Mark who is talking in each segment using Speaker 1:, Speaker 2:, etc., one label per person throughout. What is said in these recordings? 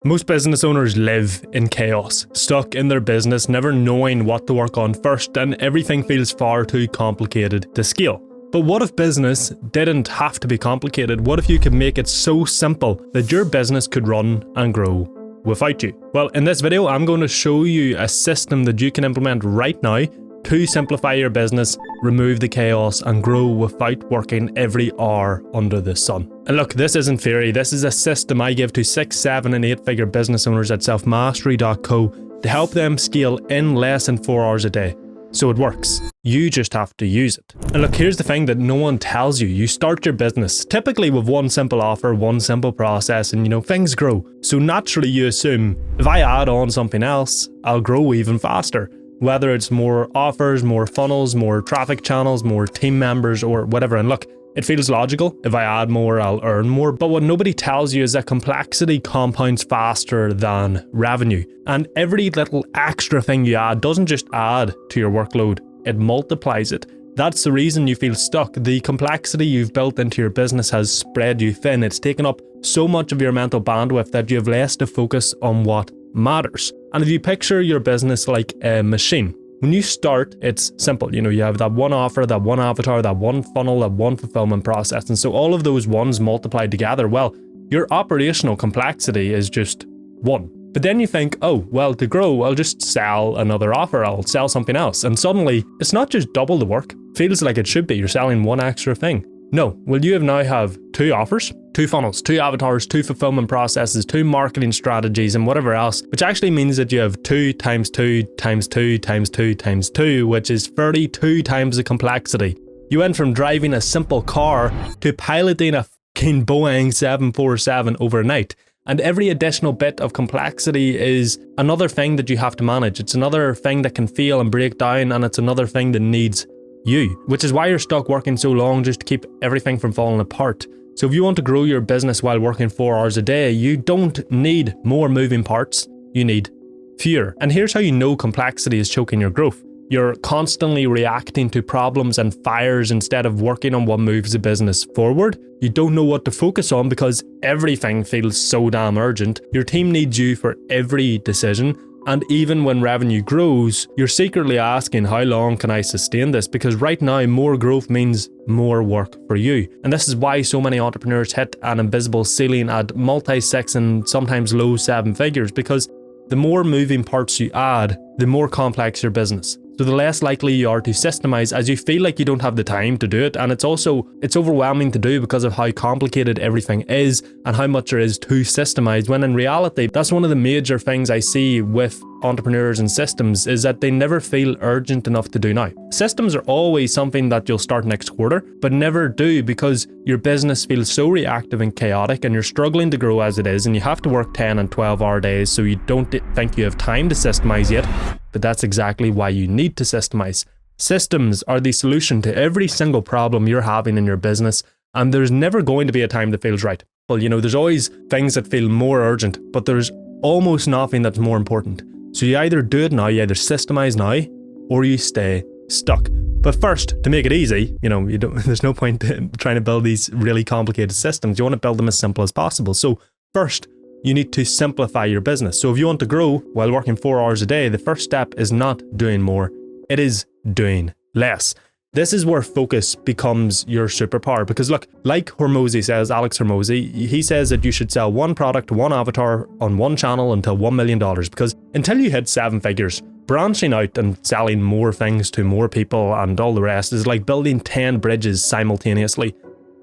Speaker 1: Most business owners live in chaos, stuck in their business, never knowing what to work on first, and everything feels far too complicated to scale. But what if business didn't have to be complicated? What if you could make it so simple that your business could run and grow without you? Well, in this video, I'm going to show you a system that you can implement right now to simplify your business, remove the chaos, and grow without working every hour under the sun. And look, this isn't theory. This is a system I give to 6, 7, and 8-figure business owners at selfmastery.co to help them scale in less than 4 hours a day. So it works. You just have to use it. And look, here's the thing that no one tells you. You start your business typically with one simple offer, one simple process, and things grow. So naturally you assume if I add on something else, I'll grow even faster. Whether it's more offers, more funnels, more traffic channels, more team members, or whatever. And look, it feels logical. If I add more, I'll earn more. But what nobody tells you is that complexity compounds faster than revenue. And every little extra thing you add doesn't just add to your workload, it multiplies it. That's the reason you feel stuck. The complexity you've built into your business has spread you thin. It's taken up so much of your mental bandwidth that you have less to focus on what matters. And if you picture your business like a machine, when you start, it's simple. You have that one offer, that one avatar, that one funnel, that one fulfillment process. And so all of those ones multiplied together, well, your operational complexity is just one. But then you think, oh, well, to grow, I'll just sell another offer. I'll sell something else. And suddenly it's not just double the work. Feels like it should be. You're selling one extra thing. No, well, you now have 2 offers, 2 funnels, 2 avatars, 2 fulfillment processes, 2 marketing strategies, and whatever else, which actually means that you have 2 times 2 times 2 times 2 times 2, which is 32 times the complexity. You went from driving a simple car to piloting a fucking Boeing 747 overnight. And every additional bit of complexity is another thing that you have to manage. It's another thing that can fail and break down, and it's another thing that needs you, which is why you're stuck working so long just to keep everything from falling apart. So if you want to grow your business while working 4 hours a day, you don't need more moving parts, you need fewer. And here's how you know complexity is choking your growth. You're constantly reacting to problems and fires instead of working on what moves the business forward. You don't know what to focus on because everything feels so damn urgent. Your team needs you for every decision. And even when revenue grows, you're secretly asking, how long can I sustain this? Because right now, more growth means more work for you. And this is why so many entrepreneurs hit an invisible ceiling at multi-6 and sometimes low 7 figures, because the more moving parts you add, the more complex your business. So the less likely you are to systemize, as you feel like you don't have the time to do it. And it's overwhelming to do because of how complicated everything is and how much there is to systemize, when in reality, that's one of the major things I see with entrepreneurs and systems, is that they never feel urgent enough to do now. Systems are always something that you'll start next quarter, but never do, because your business feels so reactive and chaotic and you're struggling to grow as it is, and you have to work 10 and 12-hour days, so you don't think you have time to systemize yet. But that's exactly why you need to systemize. Systems are the solution to every single problem you're having in your business, and there's never going to be a time that feels right. Well, there's always things that feel more urgent, but there's almost nothing that's more important. So you either do it now, you either systemize now, or you stay stuck. But first, to make it easy, there's no point in trying to build these really complicated systems. You want to build them as simple as possible. So first, you need to simplify your business. So if you want to grow while working 4 hours a day, the first step is not doing more, it is doing less. This is where focus becomes your superpower. Because look, like Hormozi says, Alex Hormozi, he says that you should sell one product, one avatar on one channel until $1 million. Because until you hit 7 figures, branching out and selling more things to more people and all the rest is like building 10 bridges simultaneously.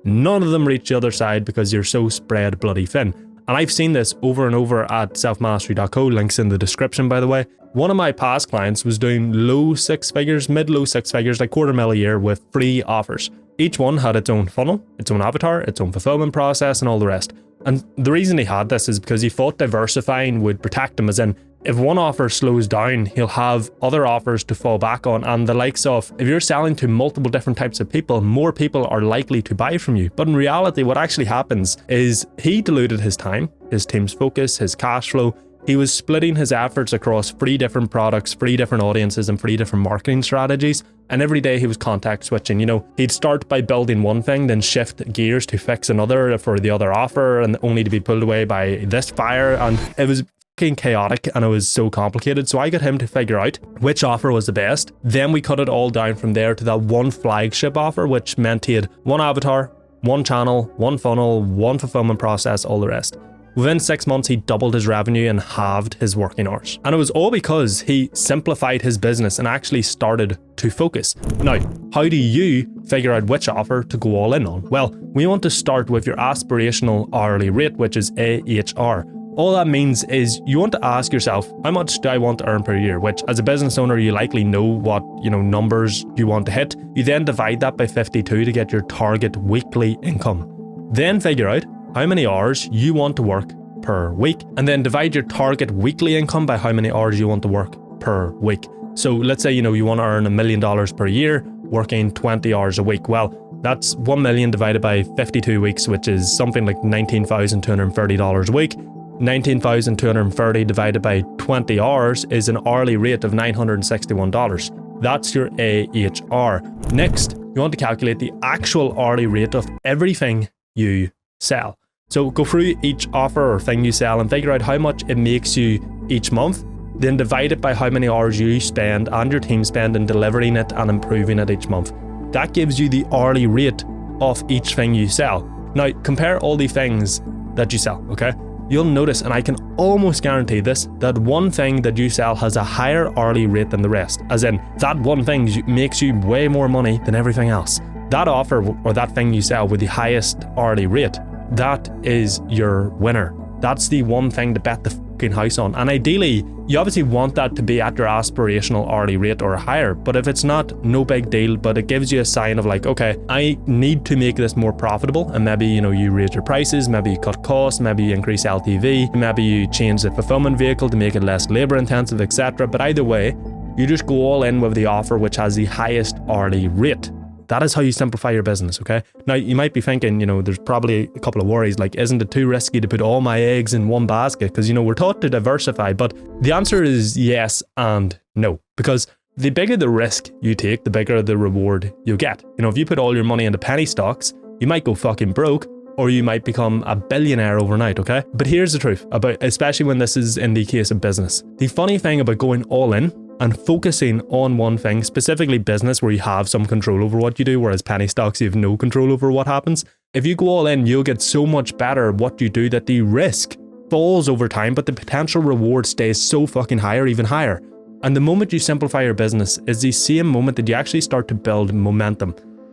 Speaker 1: None of them reach the other side because you're so spread bloody thin. And I've seen this over and over at selfmastery.co, links in the description, by the way. One of my past clients was doing low 6 figures, mid-low 6 figures, like $250,000 a year with 3 offers. Each one had its own funnel, its own avatar, its own fulfillment process, and all the rest. And the reason he had this is because he thought diversifying would protect him, as in, if one offer slows down, he'll have other offers to fall back on, and the likes of, if you're selling to multiple different types of people, more people are likely to buy from you. But in reality, what actually happens is he diluted his time, his team's focus, his cash flow, he was splitting his efforts across 3 different products, 3 different audiences, and 3 different marketing strategies. And every day he was contact switching. He'd start by building one thing, then shift gears to fix another for the other offer, and only to be pulled away by this fire. And it was fucking chaotic, and it was so complicated. So I got him to figure out which offer was the best. Then we cut it all down from there to that one flagship offer, which meant he had one avatar, one channel, one funnel, one fulfillment process, all the rest. Within 6 months, he doubled his revenue and halved his working hours. And it was all because he simplified his business and actually started to focus. Now, how do you figure out which offer to go all in on? Well, we want to start with your aspirational hourly rate, which is AHR. All that means is you want to ask yourself, how much do I want to earn per year? Which, as a business owner, you likely know what numbers you want to hit. You then divide that by 52 to get your target weekly income. Then figure out how many hours you want to work per week, and then divide your target weekly income by how many hours you want to work per week. So let's say, you want to earn $1 million per year, working 20 hours a week. Well, that's 1 million divided by 52 weeks, which is something like $19,230 a week. 19,230 divided by 20 hours is an hourly rate of $961. That's your AHR. Next, you want to calculate the actual hourly rate of everything you sell. So go through each offer or thing you sell and figure out how much it makes you each month, then divide it by how many hours you spend and your team spend in delivering it and improving it each month. That gives you the hourly rate of each thing you sell. Now, compare all the things that you sell, okay? You'll notice, and I can almost guarantee this, that one thing that you sell has a higher hourly rate than the rest. As in, that one thing makes you way more money than everything else. That offer or that thing you sell with the highest hourly rate, that is your winner. That's the one thing to bet the fucking house on. And ideally, you obviously want that to be at your aspirational hourly rate or higher. But if it's not, no big deal. But it gives you a sign of like, okay, I need to make this more profitable. And maybe, you raise your prices, maybe you cut costs, maybe you increase LTV, maybe you change the fulfillment vehicle to make it less labor intensive, etc. But either way, you just go all in with the offer which has the highest hourly rate. That is how you simplify your business, okay? Now, you might be thinking, there's probably a couple of worries, like, isn't it too risky to put all my eggs in one basket? Because, we're taught to diversify, but the answer is yes and no. Because the bigger the risk you take, the bigger the reward you get. If you put all your money into penny stocks, you might go fucking broke, or you might become a billionaire overnight, okay? But here's the truth, especially when this is in the case of business. The funny thing about going all in and focusing on one thing, specifically business where you have some control over what you do, whereas penny stocks, you have no control over what happens. If you go all in, you'll get so much better at what you do that the risk falls over time, but the potential reward stays so fucking high or even higher. And the moment you simplify your business is the same moment that you actually start to build momentum.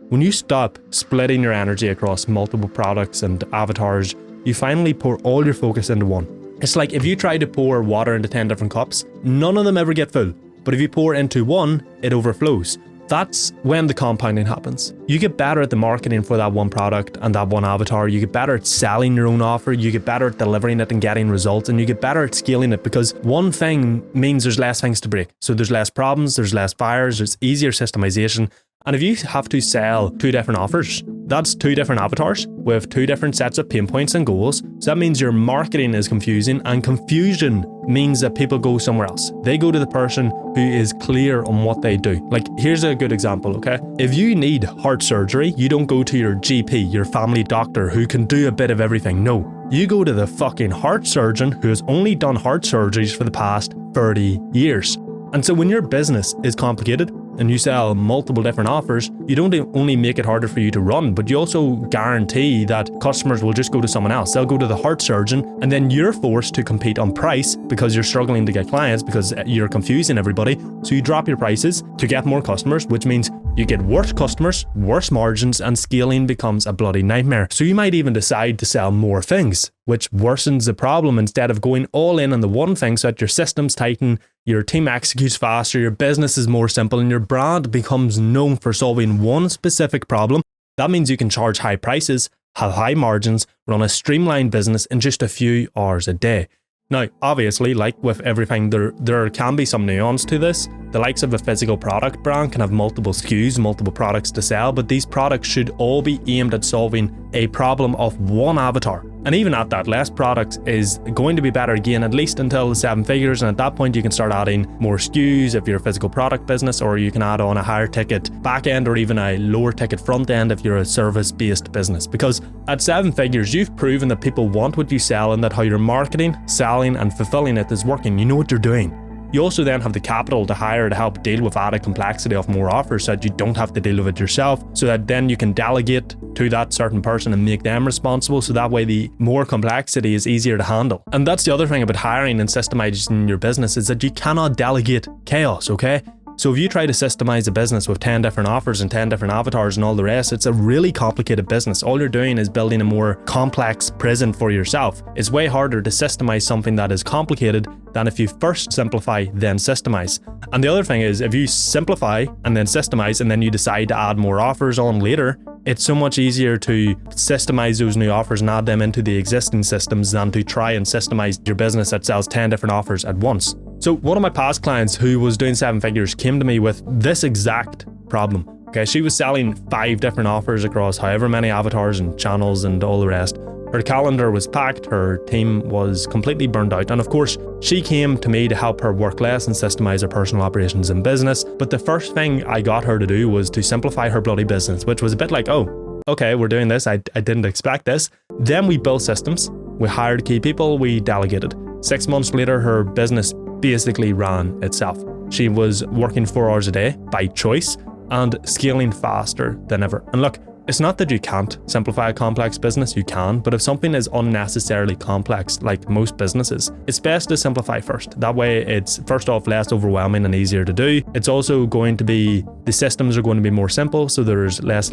Speaker 1: When you stop splitting your energy across multiple products and avatars, you finally pour all your focus into one. It's like if you try to pour water into 10 different cups, none of them ever get full. But if you pour into one, it overflows. That's when the compounding happens. You get better at the marketing for that one product and that one avatar. You get better at selling your own offer. You get better at delivering it and getting results. And you get better at scaling it because one thing means there's less things to break. So there's less problems, there's less fires, there's easier systemization. And if you have to sell 2 different offers, that's 2 different avatars with 2 different sets of pain points and goals. So that means your marketing is confusing, and confusion means that people go somewhere else. They go to the person who is clear on what they do. Like, here's a good example, okay? If you need heart surgery, you don't go to your GP, your family doctor, who can do a bit of everything. No, you go to the fucking heart surgeon who has only done heart surgeries for the past 30 years. And so when your business is complicated, and you sell multiple different offers, you don't only make it harder for you to run, but you also guarantee that customers will just go to someone else. They'll go to the heart surgeon, and then you're forced to compete on price because you're struggling to get clients because you're confusing everybody. So you drop your prices to get more customers, which means you get worse customers, worse margins, and scaling becomes a bloody nightmare. So you might even decide to sell more things, which worsens the problem instead of going all in on the one thing so that your systems tighten, your team executes faster, your business is more simple, and your brand becomes known for solving one specific problem. That means you can charge high prices, have high margins, run a streamlined business in just a few hours a day. Now, obviously, like with everything, there can be some nuance to this. The likes of a physical product brand can have multiple SKUs, multiple products to sell, but these products should all be aimed at solving a problem of one avatar, And even at that, less products is going to be better again, at least until the 7 figures. And at that point, you can start adding more SKUs if you're a physical product business, or you can add on a higher ticket back end or even a lower ticket front end if you're a service-based business. Because at 7 figures, you've proven that people want what you sell and that how you're marketing, selling, and fulfilling it is working. You know what you're doing. You also then have the capital to hire to help deal with added complexity of more offers so that you don't have to deal with it yourself, so that then you can delegate to that certain person and make them responsible, so that way the more complexity is easier to handle. And that's the other thing about hiring and systemizing your business, is that you cannot delegate chaos, okay? So if you try to systemize a business with 10 different offers and 10 different avatars and all the rest, it's a really complicated business. All you're doing is building a more complex prison for yourself. It's way harder to systemize something that is complicated than if you first simplify, then systemize. And the other thing is, if you simplify and then systemize and then you decide to add more offers on later, it's so much easier to systemize those new offers and add them into the existing systems than to try and systemize your business that sells 10 different offers at once. So one of my past clients who was doing 7 figures came to me with this exact problem. Okay, she was selling 5 different offers across however many avatars and channels and all the rest. Her calendar was packed, her team was completely burned out, and of course, she came to me to help her work less and systemize her personal operations and business. But the first thing I got her to do was to simplify her bloody business, which was a bit like, oh, okay, we're doing this, I didn't expect this. Then we built systems, we hired key people, we delegated. 6 months later, her business basically ran itself. She was working 4 hours a day by choice and scaling faster than ever. And look, it's not that you can't simplify a complex business, you can, but if something is unnecessarily complex, like most businesses, it's best to simplify first. That way it's first off less overwhelming and easier to do. It's also going to be, the systems are going to be more simple, so there's less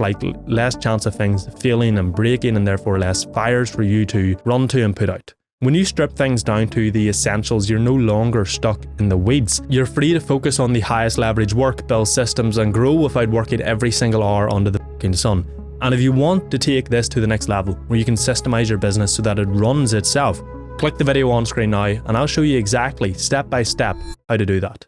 Speaker 1: chance of things failing and breaking, and therefore less fires for you to run to and put out. When you strip things down to the essentials, you're no longer stuck in the weeds. You're free to focus on the highest leverage work, build systems, and grow without working every single hour under the fucking sun. And if you want to take this to the next level, where you can systemize your business so that it runs itself, click the video on screen now, and I'll show you exactly, step by step, how to do that.